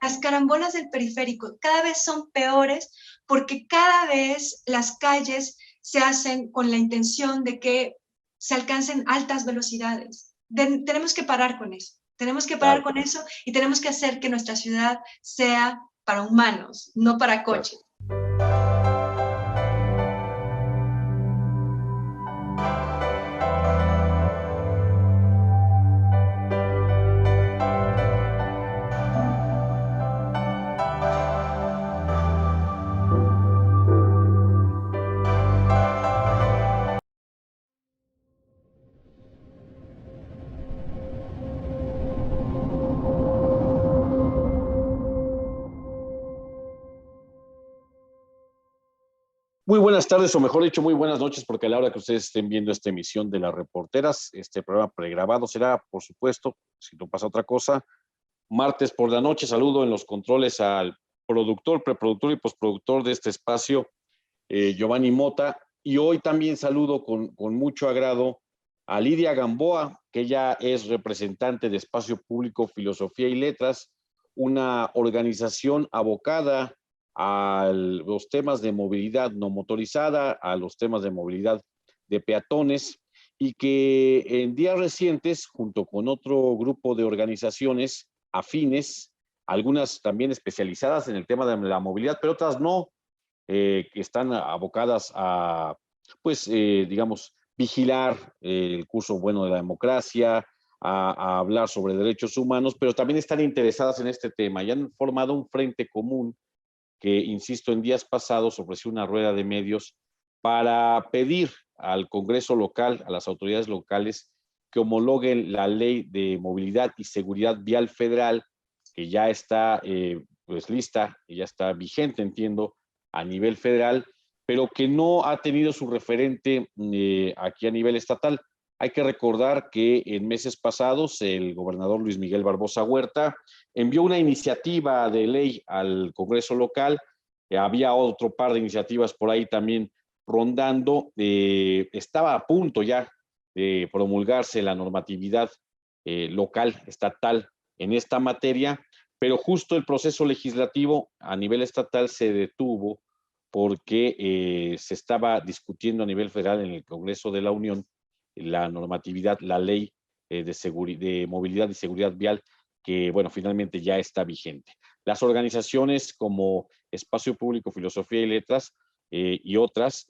las carambolas del periférico cada vez son peores porque cada vez las calles se hacen con la intención de que se alcancen altas velocidades. Tenemos que parar con eso. Tenemos que parar con eso y tenemos que hacer que nuestra ciudad sea para humanos, no para coches. Muy buenas tardes, o mejor dicho, muy buenas noches, porque a la hora que ustedes estén viendo esta emisión de Las Reporteras, este programa pregrabado será, por supuesto, si no pasa otra cosa, martes por la noche. Saludo en los controles al productor, preproductor y postproductor de este espacio, Giovanni Mota, y hoy también saludo con mucho agrado a Lidia Gamboa, que ella es representante de Espacio Público, Filosofía y Letras, una organización abocada a los temas de movilidad no motorizada, a los temas de movilidad de peatones, y que en días recientes, junto con otro grupo de organizaciones afines, algunas también especializadas en el tema de la movilidad, pero otras no, que están abocadas a, pues, digamos, vigilar el curso bueno de la democracia, a hablar sobre derechos humanos, pero también están interesadas en este tema y han formado un frente común que, insisto, en días pasados ofreció una rueda de medios para pedir al Congreso local, a las autoridades locales, que homologuen la Ley de Movilidad y Seguridad Vial Federal, que ya está pues lista, y ya está vigente, entiendo, a nivel federal, pero que no ha tenido su referente aquí a nivel estatal. Hay que recordar que en meses pasados el gobernador Luis Miguel Barbosa Huerta envió una iniciativa de ley al Congreso local. Había otro par de iniciativas por ahí también rondando. Estaba a punto ya de promulgarse la normatividad local, estatal en esta materia, pero justo el proceso legislativo a nivel estatal se detuvo porque se estaba discutiendo a nivel federal en el Congreso de la Unión la normatividad, la ley de movilidad y seguridad vial, que, bueno, finalmente ya está vigente. Las organizaciones como Espacio Público, Filosofía y Letras y otras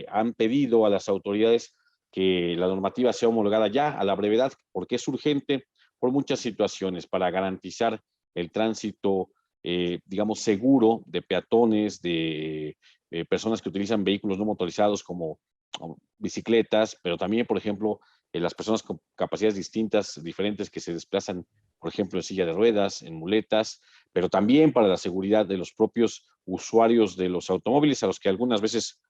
han pedido a las autoridades que la normativa sea homologada ya a la brevedad, porque es urgente por muchas situaciones para garantizar el tránsito, digamos, seguro de peatones, de personas que utilizan vehículos no motorizados como bicicletas, pero también, por ejemplo, las personas con capacidades distintas, diferentes, que se desplazan, por ejemplo, en silla de ruedas, en muletas, pero también para la seguridad de los propios usuarios de los automóviles, a los que algunas veces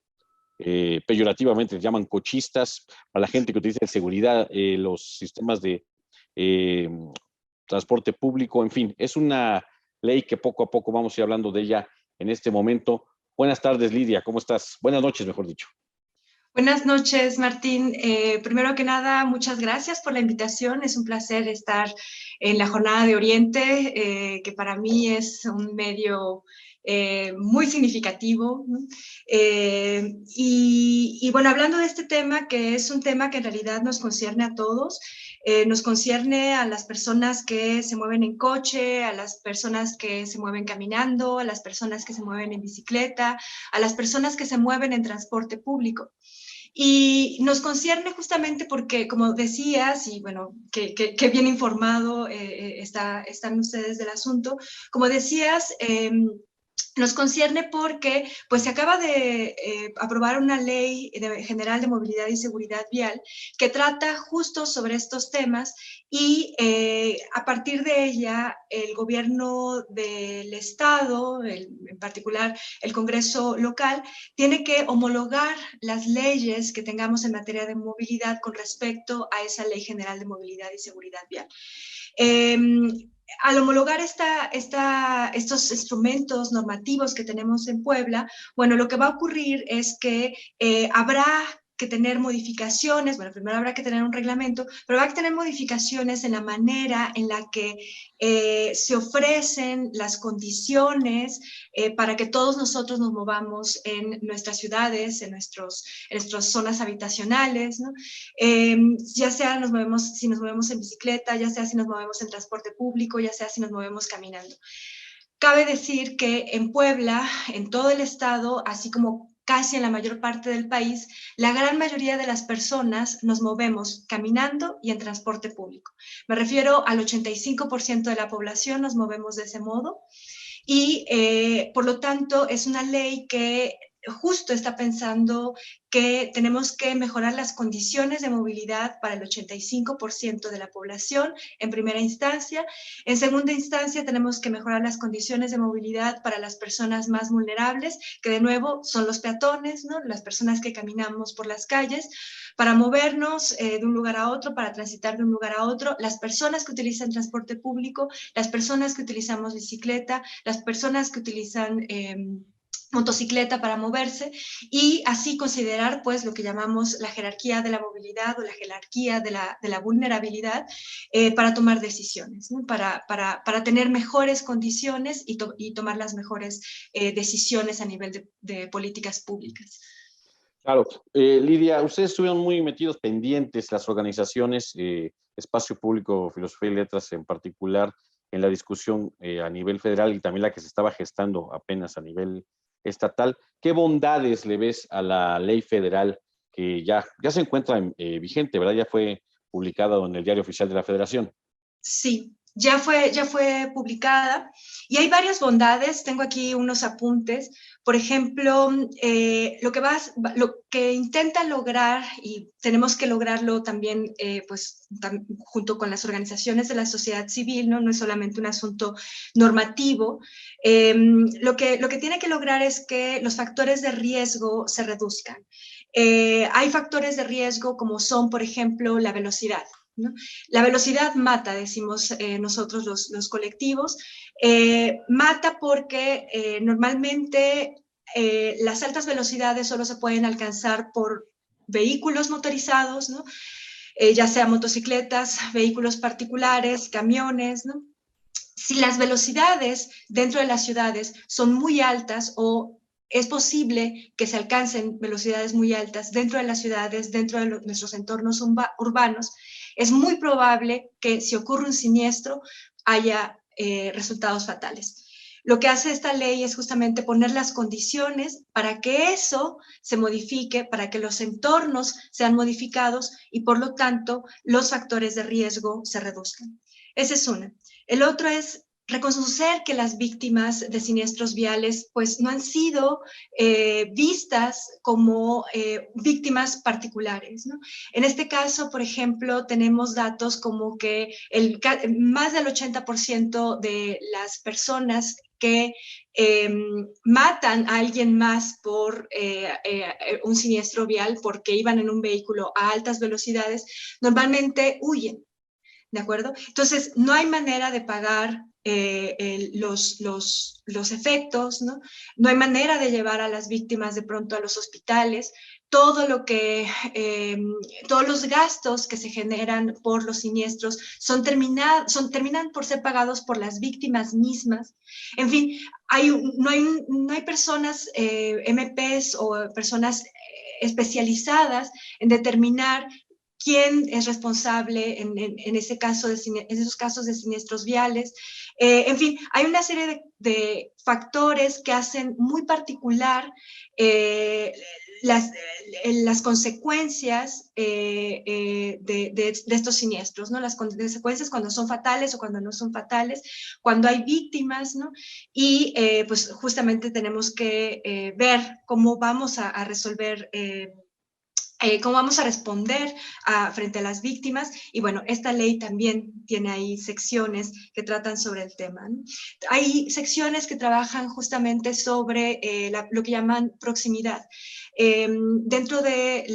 peyorativamente llaman cochistas, para la gente que utiliza en seguridad los sistemas de eh, transporte público. En fin, es una ley que poco a poco vamos a ir hablando de ella en este momento. Buenas tardes, Lidia, ¿cómo estás? Buenas noches, mejor dicho. Buenas noches, Martín. Primero que nada, muchas gracias por la invitación. Es un placer estar en la Jornada de Oriente, que para mí es un medio muy significativo. Y bueno, hablando de este tema, que es un tema que en realidad nos concierne a todos, nos concierne a las personas que se mueven en coche, a las personas que se mueven caminando, a las personas que se mueven en bicicleta, a las personas que se mueven en transporte público. Y nos concierne justamente porque, como decías, y bueno, que bien informado están ustedes del asunto, como decías, nos concierne porque pues, se acaba de aprobar una ley general de movilidad y seguridad vial que trata justo sobre estos temas y a partir de ella el gobierno del estado, en particular el Congreso local, tiene que homologar las leyes que tengamos en materia de movilidad con respecto a esa ley general de movilidad y seguridad vial. Al homologar estos instrumentos normativos que tenemos en Puebla, bueno, lo que va a ocurrir es que habrá que tener modificaciones, bueno, primero habrá que tener un reglamento, pero habrá que tener modificaciones en la manera en la que se ofrecen las condiciones para que todos nosotros nos movamos en nuestras ciudades, en nuestras zonas habitacionales, ¿no? Ya sea si nos movemos en bicicleta, ya sea si nos movemos en transporte público, ya sea si nos movemos caminando. Cabe decir que en Puebla, en todo el estado, así como casi en la mayor parte del país, la gran mayoría de las personas nos movemos caminando y en transporte público. Me refiero al 85% de la población nos movemos de ese modo y por lo tanto es una ley que justo está pensando que tenemos que mejorar las condiciones de movilidad para el 85% de la población en primera instancia. En segunda instancia, tenemos que mejorar las condiciones de movilidad para las personas más vulnerables, que de nuevo son los peatones, ¿no? Las personas que caminamos por las calles, para movernos de un lugar a otro, para transitar de un lugar a otro, las personas que utilizan transporte público, las personas que utilizamos bicicleta, las personas que utilizan motocicleta para moverse y así considerar pues lo que llamamos la jerarquía de la movilidad o la jerarquía de la vulnerabilidad para tomar decisiones, ¿no? para tener mejores condiciones y tomar las mejores decisiones a nivel de políticas públicas. Claro. Lidia, ustedes estuvieron muy metidos, pendientes, las organizaciones, Espacio Público, Filosofía y Letras en particular, en la discusión a nivel federal y también la que se estaba gestando apenas a nivel estatal. ¿Qué bondades le ves a la ley federal que ya se encuentra vigente, ¿verdad? Ya fue publicada en el Diario Oficial de la Federación. Sí, ya fue publicada y hay varias bondades. Tengo aquí unos apuntes. Por ejemplo, lo que intenta lograr, y tenemos que lograrlo también junto con las organizaciones de la sociedad civil, no es solamente un asunto normativo, lo que tiene que lograr es que los factores de riesgo se reduzcan. Hay factores de riesgo como son, por ejemplo, la velocidad, ¿no? La velocidad mata, decimos nosotros los colectivos, mata porque normalmente las altas velocidades solo se pueden alcanzar por vehículos motorizados, ¿no? Ya sea motocicletas, vehículos particulares, camiones, ¿no? Si las velocidades dentro de las ciudades son muy altas o es posible que se alcancen velocidades muy altas dentro de las ciudades, dentro de nuestros entornos urbanos, es muy probable que si ocurre un siniestro haya resultados fatales. Lo que hace esta ley es justamente poner las condiciones para que eso se modifique, para que los entornos sean modificados y por lo tanto los factores de riesgo se reduzcan. Esa es una. El otro es reconocer que las víctimas de siniestros viales pues no han sido vistas como víctimas particulares, ¿no? En este caso, por ejemplo, tenemos datos como que más del 80% de las personas que matan a alguien más por un siniestro vial porque iban en un vehículo a altas velocidades, normalmente huyen. ¿De acuerdo? Entonces, no hay manera de pagar los efectos, ¿no? No hay manera de llevar a las víctimas de pronto a los hospitales. Todos los gastos que se generan por los siniestros terminan por ser pagados por las víctimas mismas. En fin, no hay personas, MPs o personas especializadas en determinar quién es responsable en esos casos de siniestros viales. En fin, hay una serie de factores que hacen muy particular las consecuencias de estos siniestros, ¿no? Las consecuencias cuando son fatales o cuando no son fatales, cuando hay víctimas, ¿no? Y pues justamente tenemos que ver cómo vamos a resolver cómo vamos a responder frente a las víctimas. Y bueno, esta ley también tiene ahí secciones que tratan sobre el tema, ¿no? Hay secciones que trabajan justamente sobre lo que llaman proximidad. Dentro de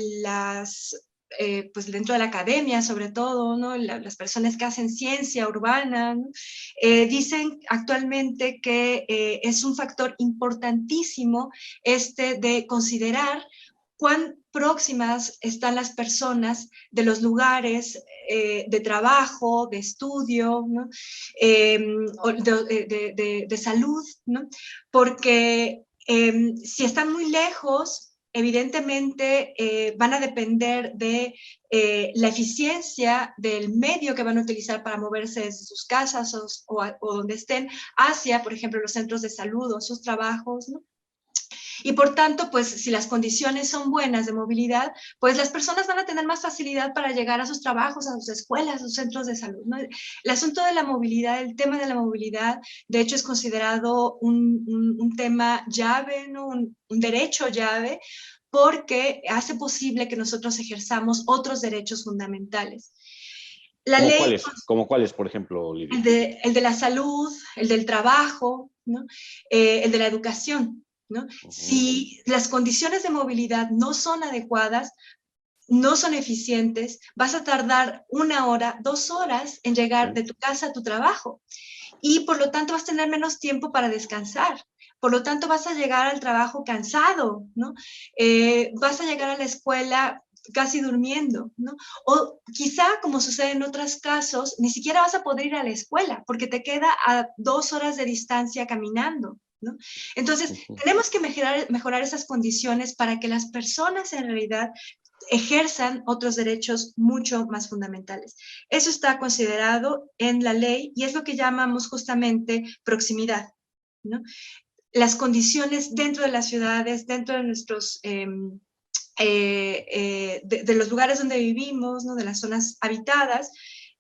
pues dentro de la academia, sobre todo, ¿no? Las personas que hacen ciencia urbana, ¿no? Dicen actualmente que es un factor importantísimo de considerar cuán próximas están las personas de los lugares de trabajo, de estudio, ¿no? De salud, ¿no? Porque si están muy lejos, evidentemente van a depender de la eficiencia del medio que van a utilizar para moverse desde sus casas o donde estén hacia, por ejemplo, los centros de salud o sus trabajos, ¿no? Y por tanto, pues si las condiciones son buenas de movilidad, pues las personas van a tener más facilidad para llegar a sus trabajos, a sus escuelas, a sus centros de salud, ¿no? El asunto de la movilidad, el tema de la movilidad, de hecho es considerado un tema llave, ¿no? Un derecho llave, porque hace posible que nosotros ejerzamos otros derechos fundamentales. La ¿Cómo ley, cuáles? ¿Cómo cuáles, por ejemplo, Lidia? el de la salud, el del trabajo, ¿no? El de la educación, ¿no? Si las condiciones de movilidad no son adecuadas, no son eficientes, vas a tardar 1 hora, 2 horas en llegar de tu casa a tu trabajo y por lo tanto vas a tener menos tiempo para descansar. Por lo tanto, vas a llegar al trabajo cansado, ¿no? Vas a llegar a la escuela casi durmiendo, ¿no? O quizá, como sucede en otros casos, ni siquiera vas a poder ir a la escuela porque te queda a 2 horas de distancia caminando, ¿no? Entonces, tenemos que mejorar esas condiciones para que las personas en realidad ejerzan otros derechos mucho más fundamentales. Eso está considerado en la ley y es lo que llamamos justamente proximidad, ¿no? Las condiciones dentro de las ciudades, dentro de nuestros de los lugares donde vivimos, ¿no? De las zonas habitadas,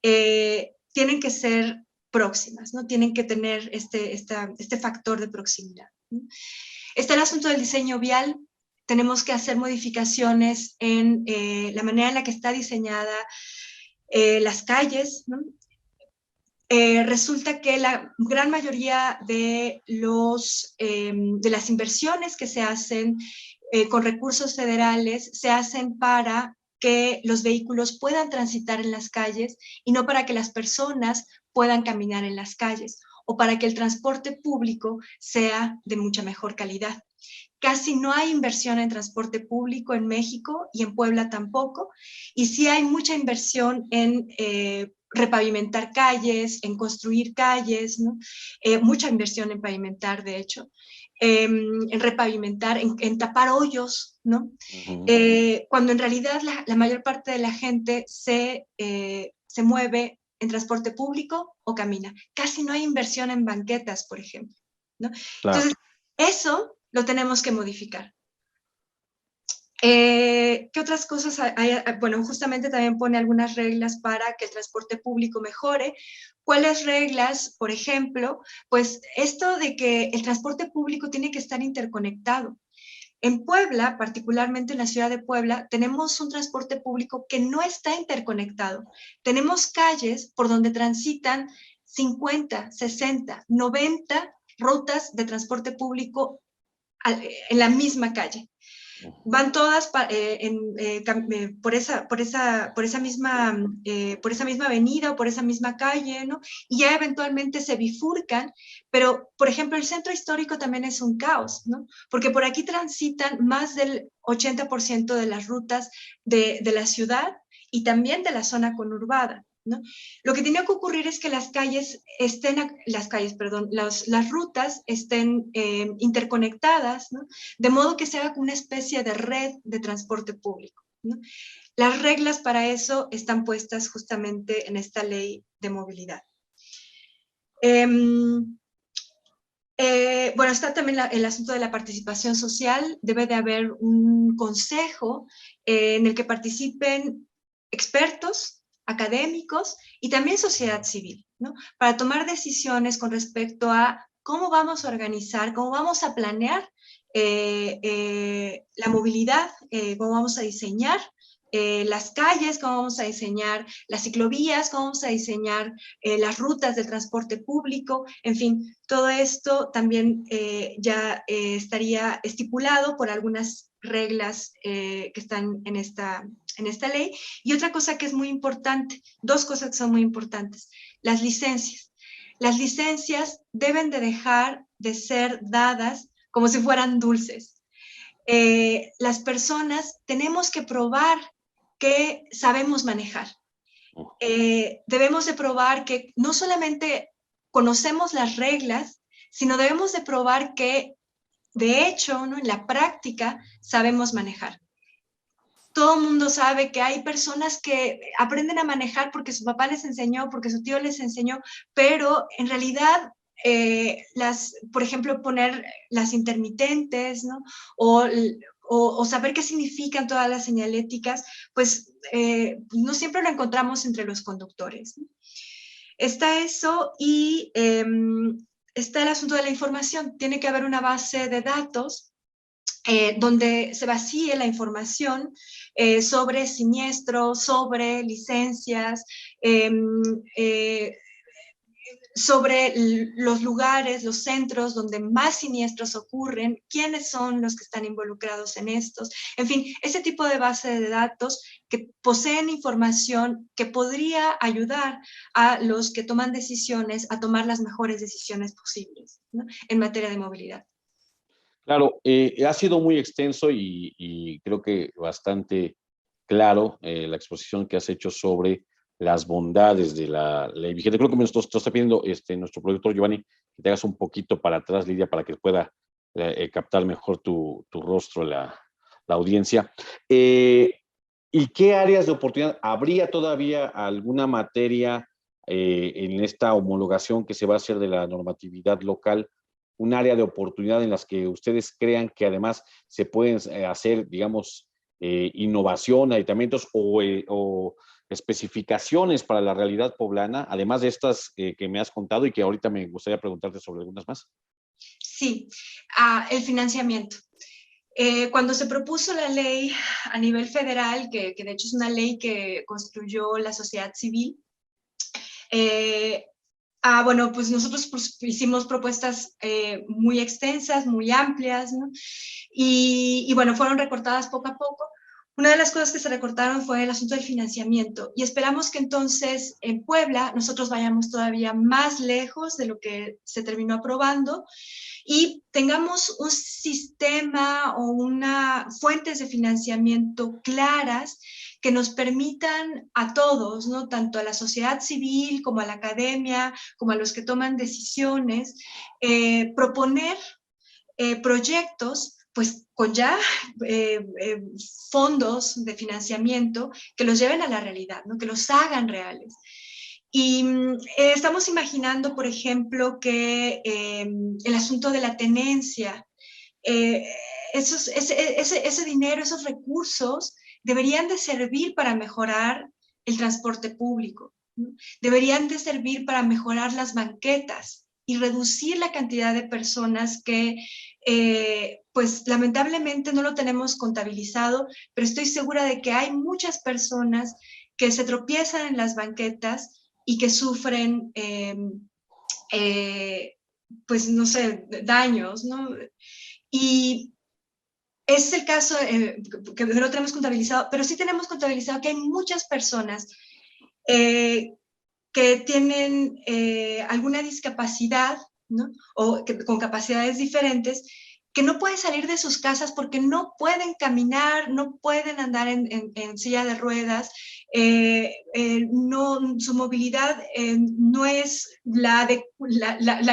tienen que ser próximas, ¿no? Tienen que tener este factor de proximidad, ¿no? Está el asunto del diseño vial. Tenemos que hacer modificaciones en la manera en la que está diseñada las calles, ¿no? Resulta que la gran mayoría de las inversiones que se hacen con recursos federales se hacen para que los vehículos puedan transitar en las calles y no para que las personas puedan caminar en las calles o para que el transporte público sea de mucha mejor calidad. Casi no hay inversión en transporte público en México y en Puebla tampoco, y sí hay mucha inversión en repavimentar calles, en construir calles, ¿no? Mucha inversión en pavimentar, de hecho, en repavimentar, en tapar hoyos, ¿no? Cuando en realidad la mayor parte de la gente se mueve en transporte público o camina. Casi no hay inversión en banquetas, por ejemplo, ¿no? Claro. Entonces, eso lo tenemos que modificar. ¿Qué otras cosas hay? Bueno, justamente también pone algunas reglas para que el transporte público mejore. ¿Cuáles reglas? Por ejemplo, pues esto de que el transporte público tiene que estar interconectado. En Puebla, particularmente en la ciudad de Puebla, tenemos un transporte público que no está interconectado. Tenemos calles por donde transitan 50, 60, 90 rutas de transporte público en la misma calle. Van todas por esa misma avenida o por esa misma calle, ¿no? Y ya eventualmente se bifurcan, pero, por ejemplo, el centro histórico también es un caos, ¿no? Porque por aquí transitan más del 80% de las rutas de la ciudad y también de la zona conurbada, ¿no? Lo que tiene que ocurrir es que las rutas estén interconectadas, ¿no? De modo que se haga una especie de red de transporte público, ¿no? Las reglas para eso están puestas justamente en esta ley de movilidad. Bueno, está también el asunto de la participación social. Debe de haber un consejo en el que participen expertos, académicos y también sociedad civil, ¿no? Para tomar decisiones con respecto a cómo vamos a organizar, cómo vamos a planear la movilidad, cómo vamos a diseñar las calles, cómo vamos a diseñar las ciclovías, cómo vamos a diseñar las rutas del transporte público, en fin, todo esto también ya estaría estipulado por algunas reglas que están en esta ley. Y otra cosa que es muy importante, dos cosas que son muy importantes, las licencias. Las licencias deben de dejar de ser dadas como si fueran dulces. las personas tenemos que probar que sabemos manejar. Debemos de probar que no solamente conocemos las reglas, sino debemos de probar que, de hecho, ¿no?, en la práctica sabemos manejar. Todo el mundo sabe que hay personas que aprenden a manejar porque su papá les enseñó, porque su tío les enseñó, pero en realidad, por ejemplo, poner las intermitentes, ¿no?, o saber qué significan todas las señaléticas, pues no siempre lo encontramos entre los conductores, ¿no? Está eso y está el asunto de la información. Tiene que haber una base de datos donde se vacíe la información sobre siniestros, sobre licencias, sobre los lugares, los centros donde más siniestros ocurren, quiénes son los que están involucrados en estos, en fin, ese tipo de base de datos que poseen información que podría ayudar a los que toman decisiones a tomar las mejores decisiones posibles, ¿no?, en materia de movilidad. Claro, ha sido muy extenso y creo que bastante claro la exposición que has hecho sobre las bondades de la ley vigente. Creo que nos está pidiendo nuestro productor Giovanni que te hagas un poquito para atrás, Lidia, para que pueda captar mejor tu rostro la audiencia. ¿Y qué áreas de oportunidad? ¿Habría todavía alguna materia en esta homologación que se va a hacer de la normatividad local, un área de oportunidad en las que ustedes crean que además se pueden hacer, digamos, innovación, aditamentos o especificaciones para la realidad poblana, además de estas que me has contado y que ahorita me gustaría preguntarte sobre algunas más? Sí, el financiamiento. Cuando se propuso la ley a nivel federal, que de hecho es una ley que construyó la sociedad civil, bueno, pues nosotros hicimos propuestas muy extensas, muy amplias, ¿no? Y bueno, fueron recortadas poco a poco. Una de las cosas que se recortaron fue el asunto del financiamiento y esperamos que entonces en Puebla nosotros vayamos todavía más lejos de lo que se terminó aprobando y tengamos un sistema o fuentes de financiamiento claras que nos permitan a todos, ¿no?, tanto a la sociedad civil como a la academia, como a los que toman decisiones, proponer proyectos pues con ya fondos de financiamiento que los lleven a la realidad, ¿no?, que los hagan reales. Y estamos imaginando, por ejemplo, que el asunto de la tenencia, ese dinero, esos recursos deberían de servir para mejorar el transporte público, ¿no?, deberían de servir para mejorar las banquetas y reducir la cantidad de personas que, pues lamentablemente no lo tenemos contabilizado, pero estoy segura de que hay muchas personas que se tropiezan en las banquetas y que sufren, pues no sé, daños, ¿no? Y es el caso que no lo tenemos contabilizado, pero sí tenemos contabilizado que hay muchas personas que tienen alguna discapacidad, ¿no?, o con capacidades diferentes, que no pueden salir de sus casas porque no pueden caminar, no pueden andar en silla de ruedas, su movilidad no es la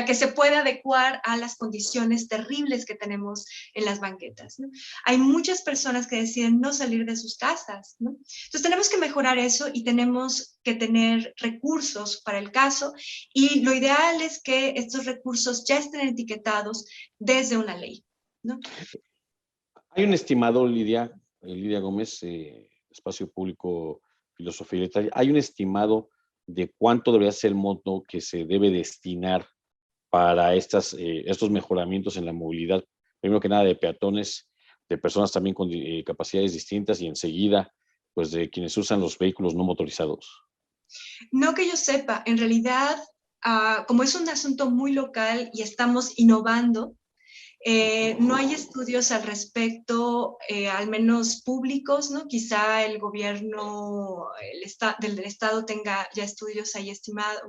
que se puede adecuar a las condiciones terribles que tenemos en las banquetas, ¿no? Hay muchas personas que deciden no salir de sus casas, ¿no? Entonces tenemos que mejorar eso y tenemos que tener recursos para el caso y lo ideal es que estos recursos ya estén etiquetados desde una ley, ¿no? Hay un estimado, Lidia Gómez, Espacio Público, Filosofía y Letras, hay un estimado de cuánto debería ser el monto que se debe destinar para estos mejoramientos en la movilidad, primero que nada de peatones, de personas también con capacidades distintas y enseguida, pues de quienes usan los vehículos no motorizados. No que yo sepa, en realidad, como es un asunto muy local y estamos innovando, No hay estudios al respecto, al menos públicos, ¿no? Quizá el gobierno del Estado tenga ya estudios ahí estimados,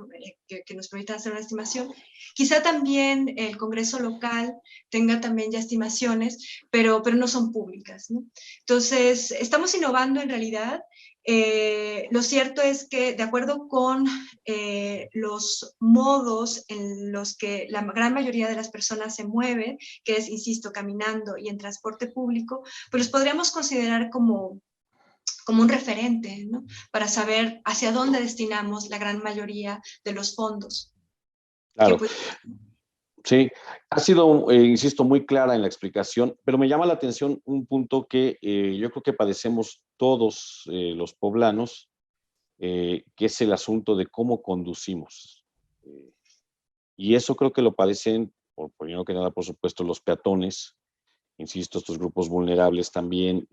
que nos permitan hacer una estimación. Quizá también el Congreso local tenga también ya estimaciones, pero no son públicas, ¿no? Entonces, estamos innovando en realidad. Lo cierto es que, de acuerdo con los modos en los que la gran mayoría de las personas se mueven, que es, insisto, caminando y en transporte público, pues los podríamos considerar como un referente, ¿no? Para saber hacia dónde destinamos la gran mayoría de los fondos. Claro. Pues, Sí, ha sido, insisto, muy clara en la explicación, pero me llama la atención un punto que yo creo que padecemos todos los poblanos, que es el asunto de cómo conducimos. Eh, y eso creo que lo padecen, por primero que nada, por supuesto, los peatones, insisto, estos grupos vulnerables también,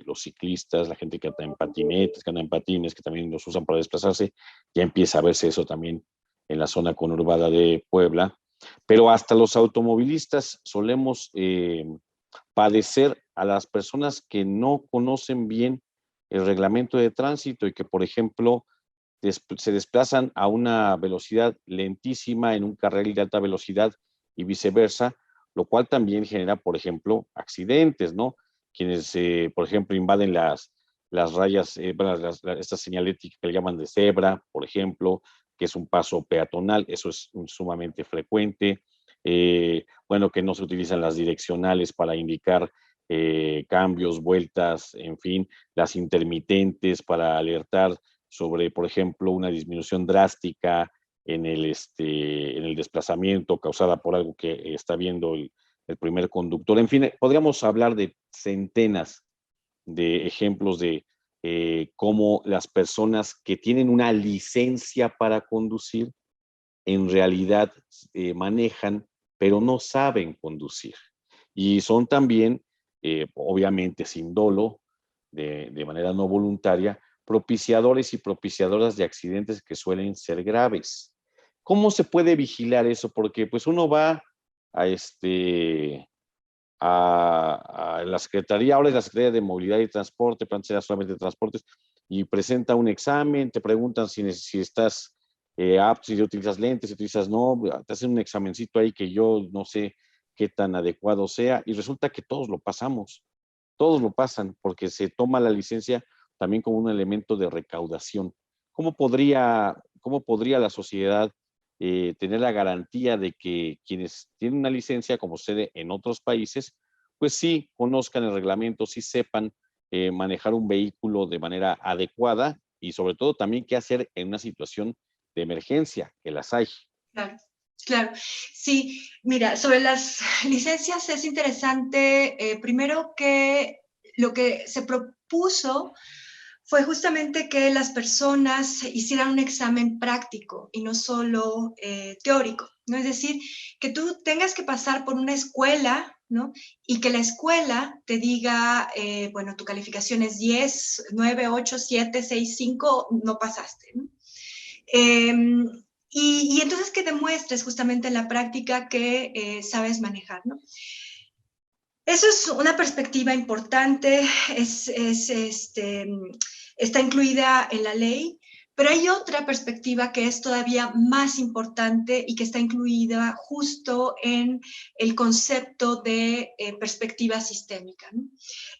los ciclistas, la gente que anda en patinetes, que anda en patines, que también los usan para desplazarse, ya empieza a verse eso también en la zona conurbada de Puebla, pero hasta los automovilistas solemos padecer a las personas que no conocen bien el reglamento de tránsito y que, por ejemplo, se desplazan a una velocidad lentísima en un carril de alta velocidad y viceversa, lo cual también genera, por ejemplo, accidentes, ¿no? Quienes, por ejemplo, invaden las rayas, esta señalética que le llaman de cebra, por ejemplo, que es un paso peatonal, eso es sumamente frecuente. Bueno, que no se utilizan las direccionales para indicar cambios, vueltas, en fin, las intermitentes para alertar sobre, por ejemplo, una disminución drástica en el desplazamiento causada por algo que está viendo el primer conductor. En fin, podríamos hablar de centenas de ejemplos de cómo las personas que tienen una licencia para conducir en realidad manejan, pero no saben conducir. Y son también, obviamente sin dolo, de manera no voluntaria, propiciadores y propiciadoras de accidentes que suelen ser graves. ¿Cómo se puede vigilar eso? Porque pues uno va a, a la Secretaría, ahora es la Secretaría de Movilidad y Transporte, pero antes era solamente de Transportes, y presenta un examen, te preguntan si estás apto, si utilizas lentes, si utilizas no, te hacen un examencito ahí que yo no sé qué tan adecuado sea, y resulta que todos lo pasan, porque se toma la licencia también como un elemento de recaudación. Cómo podría la sociedad tener la garantía de que quienes tienen una licencia, como sucede en otros países, pues sí conozcan el reglamento, sí sepan manejar un vehículo de manera adecuada y sobre todo también qué hacer en una situación de emergencia, que las hay? claro. Claro, sí, mira, sobre las licencias es interesante, primero que lo que se propuso fue justamente que las personas hicieran un examen práctico y no solo teórico, ¿no? Es decir, que tú tengas que pasar por una escuela, ¿no? Y que la escuela te diga, bueno, tu calificación es 10, 9, 8, 7, 6, 5, no pasaste, ¿no? Y entonces que demuestres justamente en la práctica que sabes manejar, ¿no? Eso es una perspectiva importante, está incluida en la ley, pero hay otra perspectiva que es todavía más importante y que está incluida justo en el concepto de perspectiva sistémica, ¿no?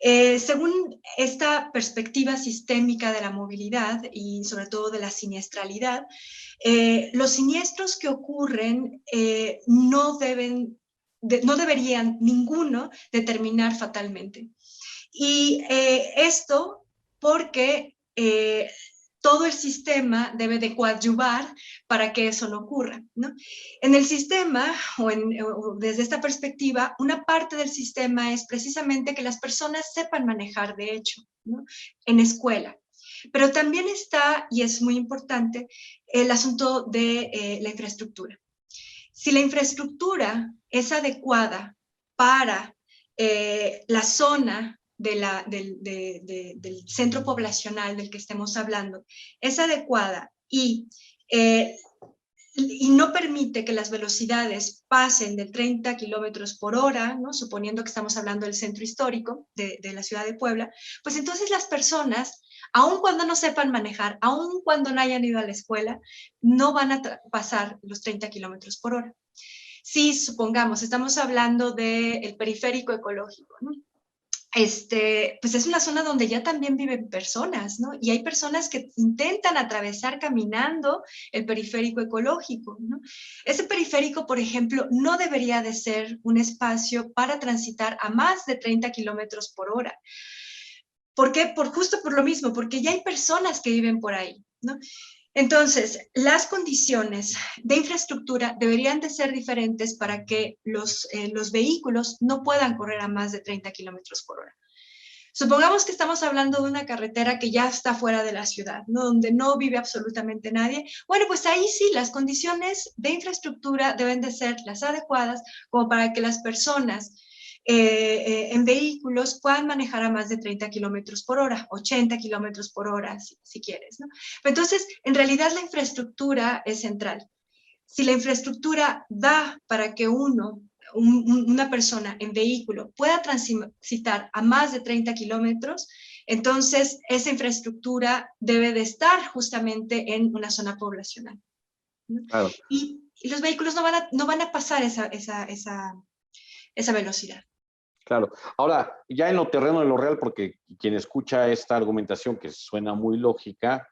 Según esta perspectiva sistémica de la movilidad y sobre todo de la siniestralidad, los siniestros que ocurren no deberían ninguno determinar fatalmente. Y esto porque todo el sistema debe de coadyuvar para que eso no ocurra, ¿no? En el sistema, o desde esta perspectiva, una parte del sistema es precisamente que las personas sepan manejar, de hecho, ¿no? En escuela. Pero también está, y es muy importante, el asunto de la infraestructura. Si la infraestructura es adecuada para la zona del centro poblacional del que estemos hablando, es adecuada y y no permite que las velocidades pasen de 30 kilómetros por hora, ¿no? Suponiendo que estamos hablando del centro histórico de la ciudad de Puebla, pues entonces las personas, aun cuando no sepan manejar, aun cuando no hayan ido a la escuela, no van a pasar los 30 kilómetros por hora. Si supongamos, estamos hablando del periférico ecológico, ¿no? Pues es una zona donde ya también viven personas, ¿no? Y hay personas que intentan atravesar caminando el periférico ecológico, ¿no? Ese periférico, por ejemplo, no debería de ser un espacio para transitar a más de 30 kilómetros por hora. ¿Por qué? Justo por lo mismo, porque ya hay personas que viven por ahí, ¿no? Entonces, las condiciones de infraestructura deberían de ser diferentes para que los vehículos no puedan correr a más de 30 kilómetros por hora. Supongamos que estamos hablando de una carretera que ya está fuera de la ciudad, ¿no? Donde no vive absolutamente nadie. Bueno, pues ahí sí, las condiciones de infraestructura deben de ser las adecuadas como para que las personas en vehículos puedan manejar a más de 30 kilómetros por hora, 80 kilómetros por hora, si quieres, ¿no? Pero entonces, en realidad la infraestructura es central. Si la infraestructura da para que una persona en vehículo pueda transitar a más de 30 kilómetros, entonces esa infraestructura debe de estar justamente en una zona poblacional, ¿no? Claro. Y los vehículos no van a pasar esa velocidad. Claro. Ahora, ya en lo terreno de lo real, porque quien escucha esta argumentación que suena muy lógica,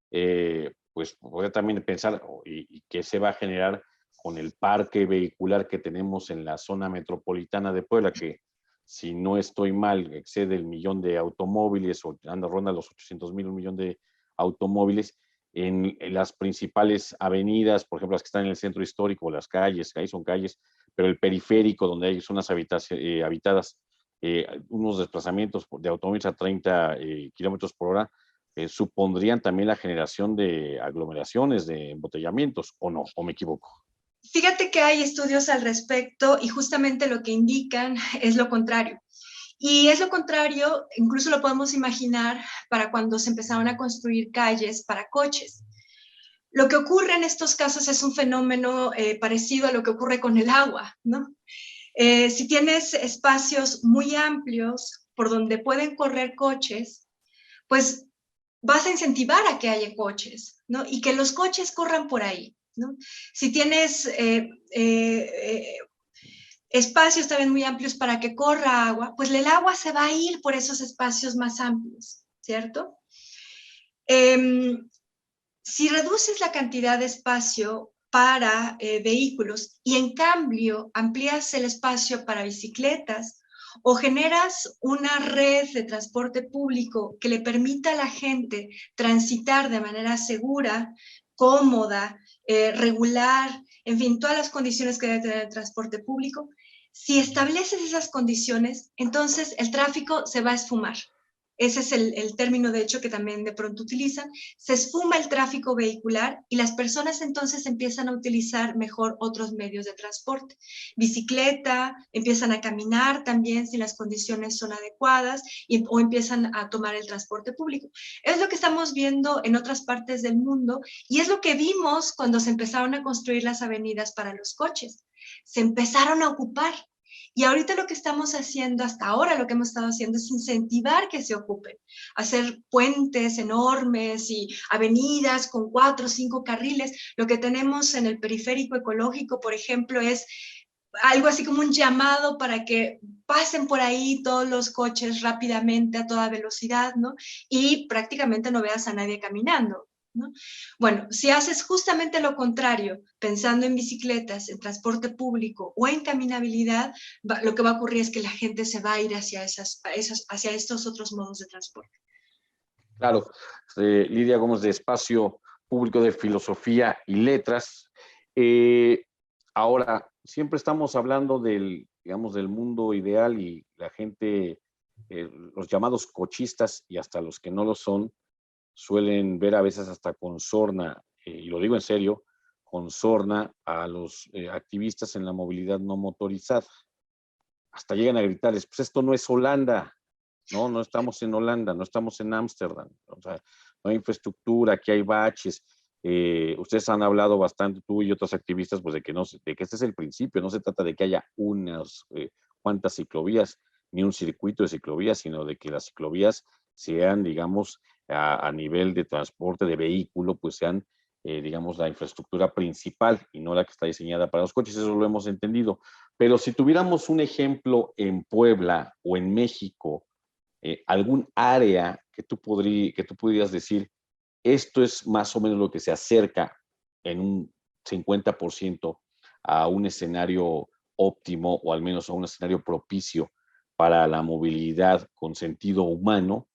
pues podría también pensar y qué se va a generar con el parque vehicular que tenemos en la zona metropolitana de Puebla, que si no estoy mal, excede el 1,000,000 de automóviles o ronda los 800,000, 1,000,000 de automóviles en las principales avenidas, por ejemplo, las que están en el centro histórico, las calles, que ahí son calles, pero el periférico, donde hay zonas habitadas, unos desplazamientos de automóviles a 30 kilómetros por hora, supondrían también la generación de aglomeraciones, de embotellamientos, ¿o no? ¿O me equivoco? Fíjate que hay estudios al respecto y justamente lo que indican es lo contrario. Y es lo contrario, incluso lo podemos imaginar para cuando se empezaron a construir calles para coches. Lo que ocurre en estos casos es un fenómeno parecido a lo que ocurre con el agua, ¿no? Si tienes espacios muy amplios por donde pueden correr coches, pues vas a incentivar a que haya coches, ¿no? Y que los coches corran por ahí, ¿no? Si tienes espacios también muy amplios para que corra agua, pues el agua se va a ir por esos espacios más amplios, ¿cierto? Si reduces la cantidad de espacio para vehículos y en cambio amplías el espacio para bicicletas o generas una red de transporte público que le permita a la gente transitar de manera segura, cómoda, regular, en fin, todas las condiciones que debe tener el transporte público, si estableces esas condiciones, entonces el tráfico se va a esfumar. Ese es el término, de hecho, que también de pronto utilizan. Se esfuma el tráfico vehicular y las personas entonces empiezan a utilizar mejor otros medios de transporte. Bicicleta, empiezan a caminar también si las condiciones son adecuadas o empiezan a tomar el transporte público. Es lo que estamos viendo en otras partes del mundo y es lo que vimos cuando se empezaron a construir las avenidas para los coches. Se empezaron a ocupar. Y ahorita lo que estamos haciendo, hasta ahora lo que hemos estado haciendo es incentivar que se ocupen, hacer puentes enormes y avenidas con 4 o 5 carriles. Lo que tenemos en el periférico ecológico, por ejemplo, es algo así como un llamado para que pasen por ahí todos los coches rápidamente a toda velocidad, ¿no? Y prácticamente no veas a nadie caminando, ¿no? Bueno, si haces justamente lo contrario, pensando en bicicletas, en transporte público o en caminabilidad, lo que va a ocurrir es que la gente se va a ir hacia estos otros modos de transporte. Claro. Lidia Gómez, de Espacio Público de Filosofía y Letras. Ahora, siempre estamos hablando digamos, del mundo ideal y la gente, los llamados cochistas y hasta los que no lo son, suelen ver a veces hasta con sorna, y lo digo en serio, con sorna a los activistas en la movilidad no motorizada. Hasta llegan a gritarles, pues esto no es Holanda, no estamos en Holanda, no estamos en Ámsterdam, o sea, no hay infraestructura, aquí hay baches, Ustedes han hablado bastante, tú y otros activistas, pues de que, de que este es el principio, no se trata de que haya unas cuantas ciclovías, ni un circuito de ciclovías, sino de que las ciclovías sean, digamos, a nivel de transporte de vehículo, pues sean, digamos, la infraestructura principal y no la que está diseñada para los coches, eso lo hemos entendido. Pero si tuviéramos un ejemplo en Puebla o en México, algún área que tú pudieras decir, esto es más o menos lo que se acerca en un 50% a un escenario óptimo o al menos a un escenario propicio para la movilidad con sentido humano,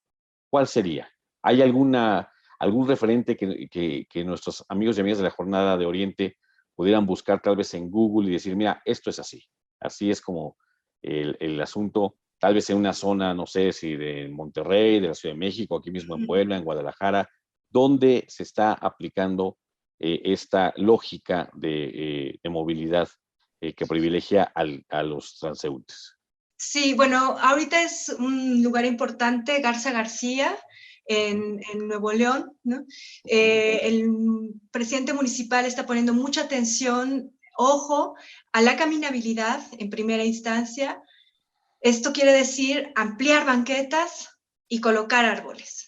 ¿cuál sería? ¿Hay algún referente que nuestros amigos y amigas de la Jornada de Oriente pudieran buscar tal vez en Google y decir, mira, esto es así? Así es como el asunto, tal vez en una zona, no sé si de Monterrey, de la Ciudad de México, aquí mismo en Puebla, en Guadalajara, donde se está aplicando esta lógica de movilidad que privilegia a los transeúntes. Sí, bueno, ahorita es un lugar importante, Garza García, en Nuevo León, ¿no? El presidente municipal está poniendo mucha atención, ojo, a la caminabilidad en primera instancia. Esto quiere decir ampliar banquetas y colocar árboles.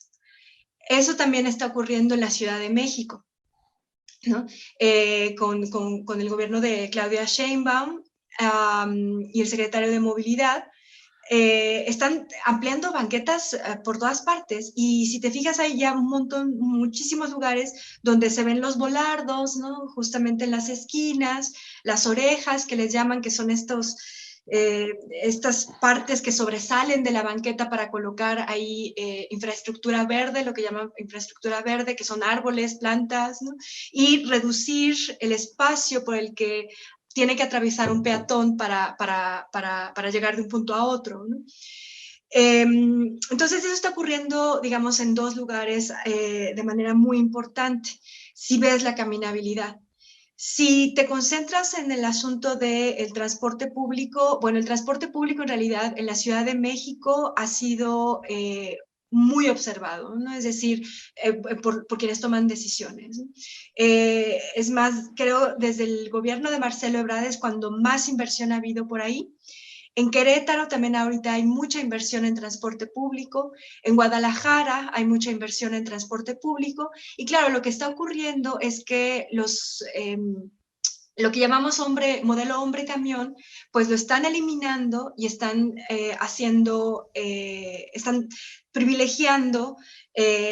Eso también está ocurriendo en la Ciudad de México, ¿no? Con el gobierno de Claudia Sheinbaum y el secretario de Movilidad. Están ampliando banquetas por todas partes y si te fijas hay ya muchísimos lugares donde se ven los volardos, ¿no? Justamente en las esquinas, las orejas que les llaman, que son estas partes que sobresalen de la banqueta para colocar ahí infraestructura verde, lo que llaman infraestructura verde, que son árboles, plantas, ¿no? Y reducir el espacio por el que tiene que atravesar un peatón para llegar de un punto a otro, ¿no? Entonces eso está ocurriendo, digamos, en dos lugares de manera muy importante, si ves la caminabilidad. Si te concentras en el asunto del transporte público, bueno, el transporte público en realidad en la Ciudad de México ha sido muy observado, ¿no? Es decir, por quienes toman decisiones, ¿no? Es más, creo desde el gobierno de Marcelo Ebrard es cuando más inversión ha habido por ahí. En Querétaro también ahorita hay mucha inversión en transporte público, en Guadalajara hay mucha inversión en transporte público y claro, lo que está ocurriendo es que lo que llamamos modelo hombre camión, pues lo están eliminando y están están privilegiando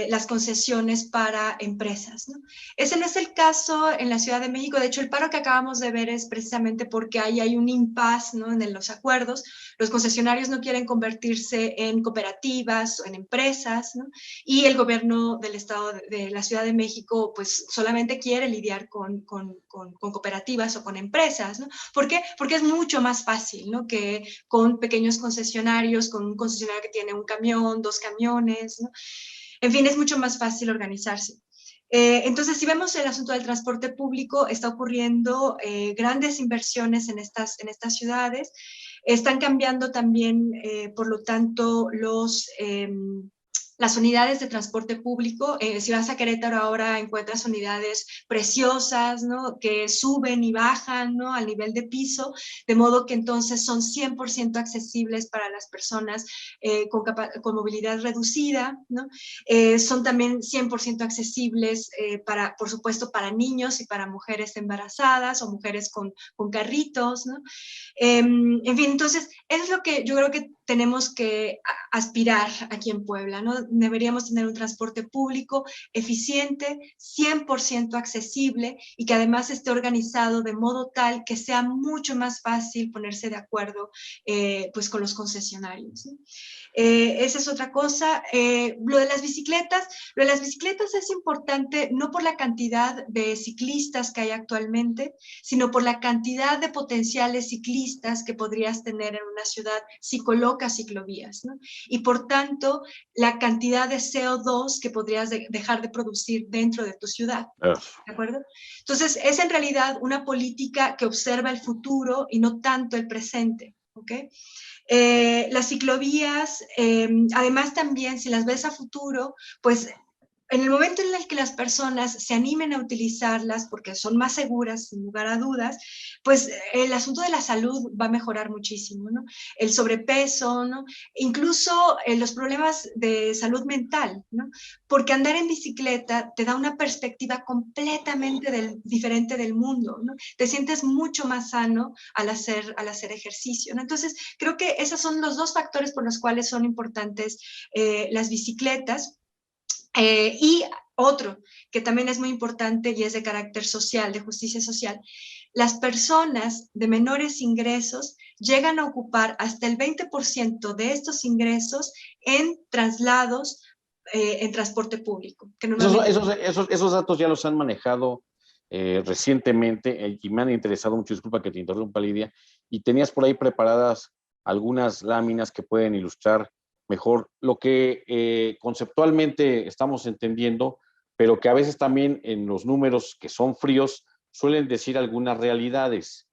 las concesiones para empresas, ¿no? Ese no es el caso en la Ciudad de México. De hecho, el paro que acabamos de ver es precisamente porque ahí hay un impasse, ¿no? En los acuerdos. Los concesionarios no quieren convertirse en cooperativas o en empresas, ¿no? Y el gobierno del estado de la Ciudad de México pues solamente quiere lidiar con cooperativas o con empresas, ¿no? ¿Por qué? Porque es mucho más fácil, ¿no? Que con pequeños concesionarios, con un concesionario que tiene un camión, dos camiones, ¿no? En fin, es mucho más fácil organizarse. Entonces, si vemos el asunto del transporte público, está ocurriendo grandes inversiones en estas ciudades. Están cambiando también, por lo tanto, las unidades de transporte público. Si vas a Querétaro ahora encuentras unidades preciosas, ¿no? Que suben y bajan, ¿no? Al nivel de piso, de modo que entonces son 100% accesibles para las personas con movilidad reducida, ¿no? Son también 100% accesibles por supuesto, para niños y para mujeres embarazadas o mujeres con carritos, ¿no? En fin, entonces, eso es lo que yo creo que tenemos que aspirar aquí en Puebla, ¿no? Deberíamos tener un transporte público eficiente, 100% accesible y que además esté organizado de modo tal que sea mucho más fácil ponerse de acuerdo pues con los concesionarios, ¿no? Esa es otra cosa. Lo de las bicicletas es importante no por la cantidad de ciclistas que hay actualmente, sino por la cantidad de potenciales ciclistas que podrías tener en una ciudad si colocas ciclovías, ¿no? Y por tanto, la cantidad de CO2 que podrías dejar de producir dentro de tu ciudad. ¿De acuerdo? Entonces, es en realidad una política que observa el futuro y no tanto el presente. ¿Ok? Las ciclovías, además también, si las ves a futuro, pues en el momento en el que las personas se animen a utilizarlas porque son más seguras, sin lugar a dudas, pues el asunto de la salud va a mejorar muchísimo, ¿no? El sobrepeso, ¿no? Incluso los problemas de salud mental, ¿no? Porque andar en bicicleta te da una perspectiva completamente diferente del mundo, ¿no? Te sientes mucho más sano al hacer ejercicio, ¿no? Entonces, creo que esos son los dos factores por los cuales son importantes las bicicletas. Y otro que también es muy importante y es de carácter social, de justicia social, las personas de menores ingresos llegan a ocupar hasta el 20% de estos ingresos en traslados, en transporte público. Que normalmente... esos datos ya los han manejado recientemente y me han interesado mucho. Disculpa que te interrumpa, Lidia, y tenías por ahí preparadas algunas láminas que pueden ilustrar mejor lo que conceptualmente estamos entendiendo, pero que a veces también en los números que son fríos suelen decir algunas realidades.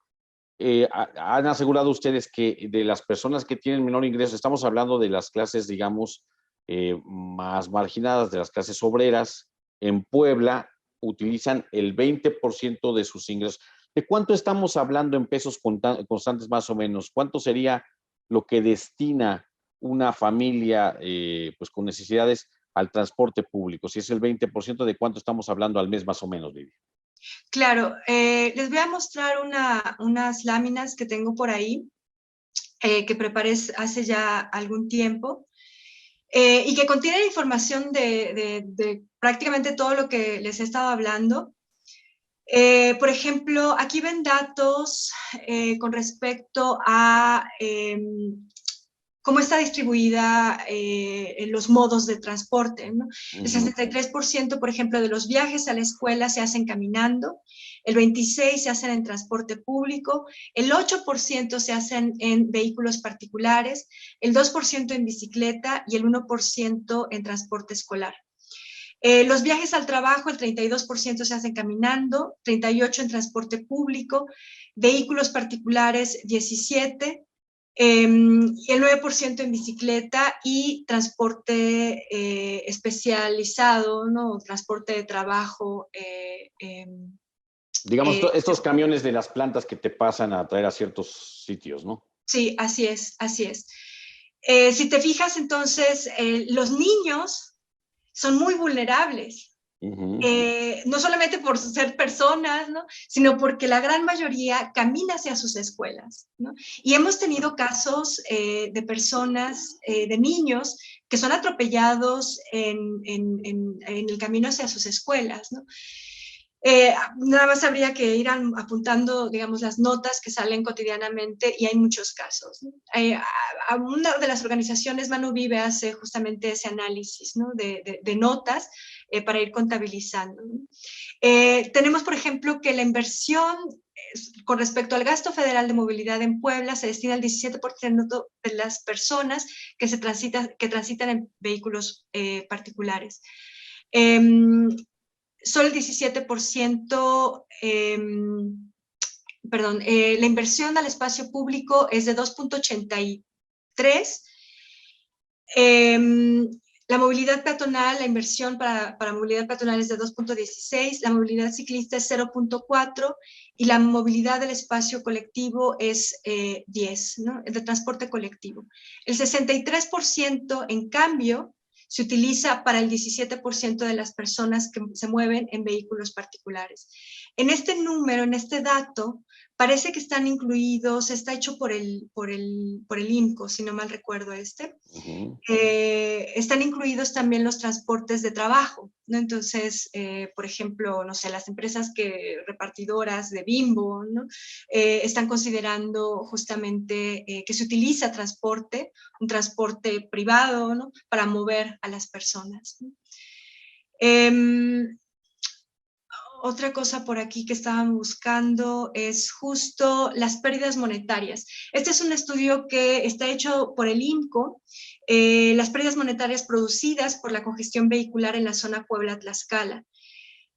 Han asegurado ustedes que de las personas que tienen menor ingreso, estamos hablando de las clases, digamos, más marginadas, de las clases obreras, en Puebla utilizan el 20% de sus ingresos. ¿De cuánto estamos hablando en pesos constantes más o menos? ¿Cuánto sería lo que destina una familia pues con necesidades al transporte público? Si es el 20%, ¿de cuánto estamos hablando al mes más o menos, Lidia? Claro, les voy a mostrar unas láminas que tengo por ahí, que preparé hace ya algún tiempo, y que contienen información de prácticamente todo lo que les he estado hablando. Por ejemplo, aquí ven datos con respecto a cómo está distribuida en los modos de transporte, ¿no? El 63%, por ejemplo, de los viajes a la escuela se hacen caminando, el 26% se hacen en transporte público, el 8% se hacen en vehículos particulares, el 2% en bicicleta y el 1% en transporte escolar. Los viajes al trabajo, el 32% se hacen caminando, 38% en transporte público, vehículos particulares, 17%, el 9% en bicicleta y transporte especializado, ¿no? Transporte de trabajo. Digamos, estos camiones de las plantas que te pasan a traer a ciertos sitios, ¿no? Sí, así es, así es. Si te fijas, entonces, los niños son muy vulnerables. No solamente por ser personas, ¿no? Sino porque la gran mayoría camina hacia sus escuelas, ¿no? Y hemos tenido casos de personas, de niños, que son atropellados en el camino hacia sus escuelas, ¿no? Nada más habría que ir apuntando, digamos, las notas que salen cotidianamente y hay muchos casos, ¿no? Una de las organizaciones, Manu Vive, hace justamente ese análisis, ¿no? de notas para ir contabilizando, ¿no? Tenemos, por ejemplo, que la inversión con respecto al gasto federal de movilidad en Puebla se destina al 17% de las personas que transitan en vehículos particulares. Solo el 17%, la inversión al espacio público es de 2.83. La movilidad peatonal, la inversión para movilidad peatonal es de 2.16, la movilidad ciclista es 0.4 y la movilidad del espacio colectivo es 10, ¿no? El de transporte colectivo. El 63%, en cambio, se utiliza para el 17% de las personas que se mueven en vehículos particulares. En este número, en este dato, parece que están incluidos, está hecho por el IMCO, si no mal recuerdo están incluidos también los transportes de trabajo, ¿no? Entonces, por ejemplo, no sé, las empresas repartidoras de Bimbo, ¿no? Están considerando justamente que se utiliza un transporte privado, ¿no? Para mover a las personas, ¿no? Otra cosa por aquí que estaban buscando es justo las pérdidas monetarias. Este es un estudio que está hecho por el IMCO, las pérdidas monetarias producidas por la congestión vehicular en la zona Puebla-Tlaxcala.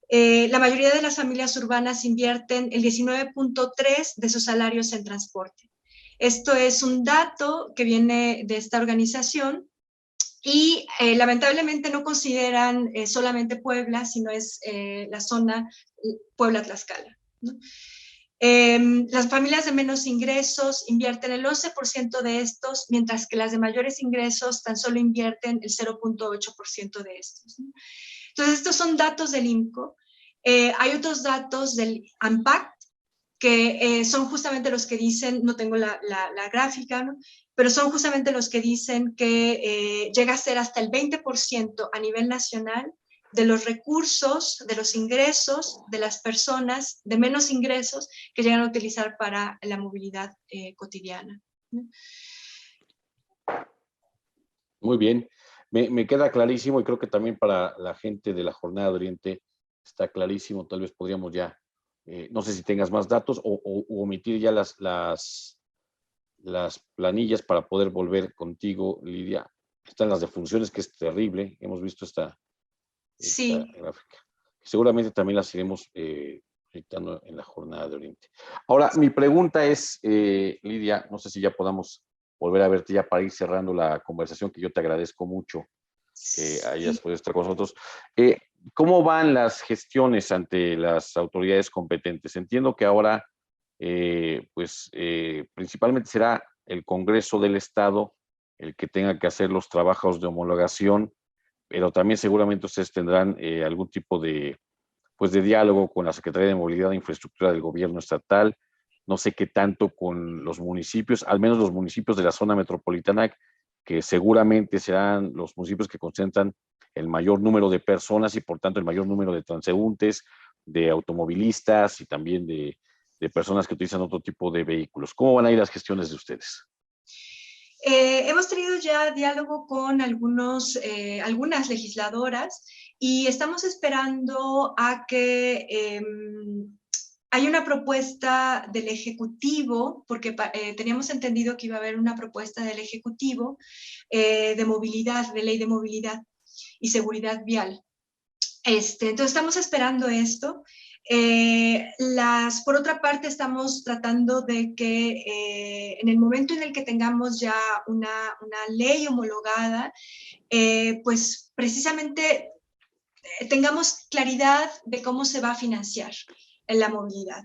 La mayoría de las familias urbanas invierten el 19.3% de sus salarios en transporte. Esto es un dato que viene de esta organización Y lamentablemente no consideran solamente Puebla, sino es la zona Puebla-Tlaxcala, ¿no? Las familias de menos ingresos invierten el 11% de estos, mientras que las de mayores ingresos tan solo invierten el 0.8% de estos, ¿no? Entonces, estos son datos del INCO. Hay otros datos del ANPAC, que son justamente los que dicen, no tengo la gráfica, ¿no? Pero son justamente los que dicen que llega a ser hasta el 20% a nivel nacional de los recursos, de los ingresos de las personas de menos ingresos que llegan a utilizar para la movilidad cotidiana, ¿no? Muy bien, me queda clarísimo y creo que también para la gente de la Jornada de Oriente está clarísimo. Tal vez podríamos ya, no sé si tengas más datos o omitir ya las planillas para poder volver contigo, Lidia. Están las defunciones, que es terrible. Hemos visto esta Sí. gráfica. Seguramente también las iremos proyectando en la Jornada de Oriente. Ahora, mi pregunta es, Lidia, no sé si ya podamos volver a verte ya para ir cerrando la conversación, que yo te agradezco mucho que hayas podido estar con nosotros. ¿Cómo van las gestiones ante las autoridades competentes? Entiendo que ahora, principalmente será el Congreso del Estado el que tenga que hacer los trabajos de homologación, pero también seguramente ustedes tendrán algún tipo de diálogo con la Secretaría de Movilidad e Infraestructura del Gobierno Estatal. No sé qué tanto con los municipios, al menos los municipios de la zona metropolitana, que seguramente serán los municipios que concentran el mayor número de personas y por tanto el mayor número de transeúntes, de automovilistas y también de personas que utilizan otro tipo de vehículos. ¿Cómo van a ir las gestiones de ustedes? Hemos tenido ya diálogo con algunas legisladoras y estamos esperando a que hay una propuesta del Ejecutivo, porque teníamos entendido que iba a haber una propuesta del Ejecutivo de movilidad, de ley de movilidad y seguridad vial. Entonces estamos esperando esto. Por otra parte, estamos tratando de que en el momento en el que tengamos ya una ley homologada, pues precisamente tengamos claridad de cómo se va a financiar la movilidad,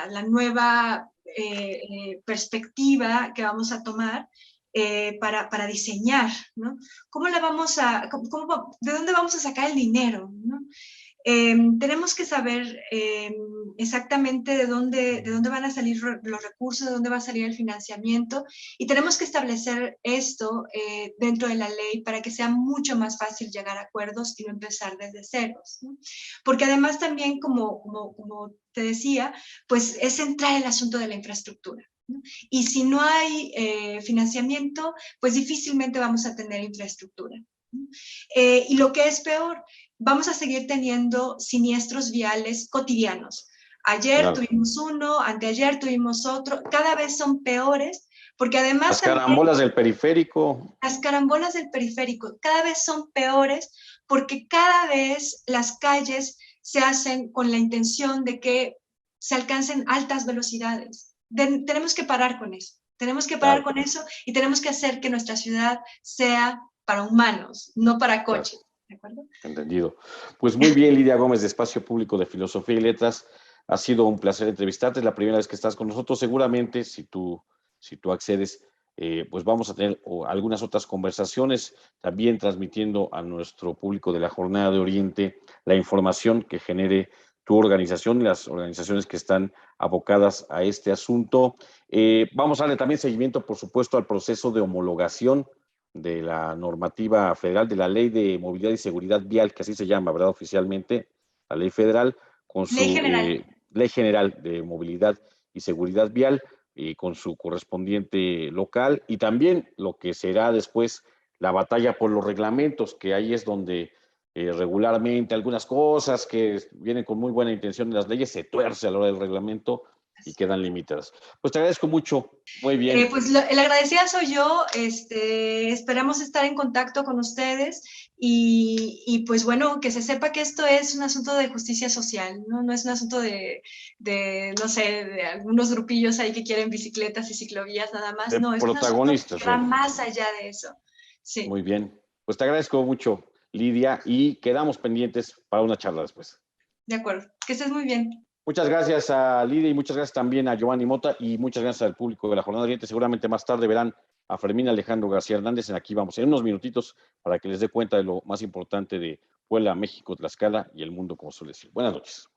la nueva perspectiva que vamos a tomar para diseñar, ¿no? ¿De dónde vamos a sacar el dinero, ¿no? Tenemos que saber exactamente de dónde van a salir los recursos, de dónde va a salir el financiamiento, y tenemos que establecer esto dentro de la ley para que sea mucho más fácil llegar a acuerdos y no empezar desde ceros, ¿no? Porque además también, como te decía, pues es central el asunto de la infraestructura, ¿no? Y si no hay financiamiento, pues difícilmente vamos a tener infraestructura, ¿no? Y lo que es peor, vamos a seguir teniendo siniestros viales cotidianos. Ayer tuvimos uno, anteayer tuvimos otro, cada vez son peores, porque además las carambolas del periférico. Las carambolas del periférico cada vez son peores porque cada vez las calles se hacen con la intención de que se alcancen altas velocidades. Tenemos que parar con eso. Tenemos que parar con eso y tenemos que hacer que nuestra ciudad sea para humanos, no para coches. ¿De acuerdo? Entendido. Pues muy bien, Lidia Gómez, de Espacio Público de Filosofía y Letras. Ha sido un placer entrevistarte. Es la primera vez que estás con nosotros. Seguramente, si tú accedes, pues vamos a tener algunas otras conversaciones, también transmitiendo a nuestro público de la Jornada de Oriente la información que genere tu organización y las organizaciones que están abocadas a este asunto. Vamos a darle también seguimiento, por supuesto, al proceso de homologación de la normativa federal, de la Ley de Movilidad y Seguridad Vial, que así se llama, ¿verdad? Oficialmente, la ley federal, con su Ley General de Movilidad y Seguridad Vial, y con su correspondiente local, y también lo que será después la batalla por los reglamentos, que ahí es donde regularmente algunas cosas que vienen con muy buena intención en las leyes se tuerce a la hora del reglamento y quedan limitadas. Pues te agradezco mucho. Muy bien. Pues el agradecida soy yo. Esperamos estar en contacto con ustedes y pues bueno, que se sepa que esto es un asunto de justicia social, ¿no? No es un asunto no sé, de algunos grupillos ahí que quieren bicicletas y ciclovías nada más. De no, es un asunto que va más allá de eso. Sí, Muy bien. Pues te agradezco mucho, Lidia, y quedamos pendientes para una charla después. de acuerdo. Que estés muy bien. Muchas gracias a Lidia y muchas gracias también a Giovanni Mota y muchas gracias al público de la Jornada Oriente. Seguramente más tarde verán a Fermín Alejandro García Hernández en Aquí Vamos, en unos minutitos para que les dé cuenta de lo más importante de Puebla, México, Tlaxcala y el mundo, como suele decir. Buenas noches.